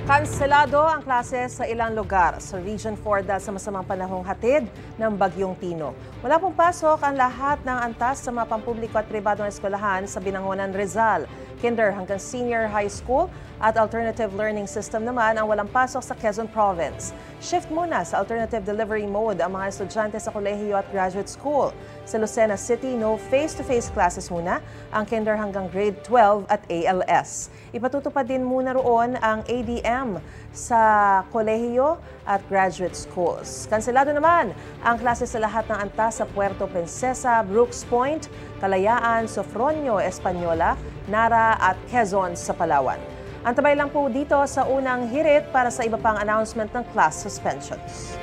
Kanselado ang klase sa ilang lugar sa Region 4 dahil sa masamang panahong hatid ng Bagyong Tino. Wala pong pasok ang lahat ng antas sa mga pampubliko at pribadong eskwelahan sa Binangonan, Rizal. Kinder hanggang senior high school at alternative learning system naman ang walang pasok sa Quezon Province. Shift muna sa alternative delivery mode ang mga estudyante sa kolehiyo at graduate school. Sa Lucena City, no face-to-face classes muna ang kinder hanggang grade 12 at ALS. Ipatutupad din muna roon ang ADM sa kolehiyo at graduate schools. Kanselado naman ang klase sa lahat ng antas sa Puerto Princesa, Brooks Point, Kalayaan, Sofronio, Española, Nara at Quezon sa Palawan. Antabay lang po dito sa unang hirit para sa iba pang announcement ng class suspensions.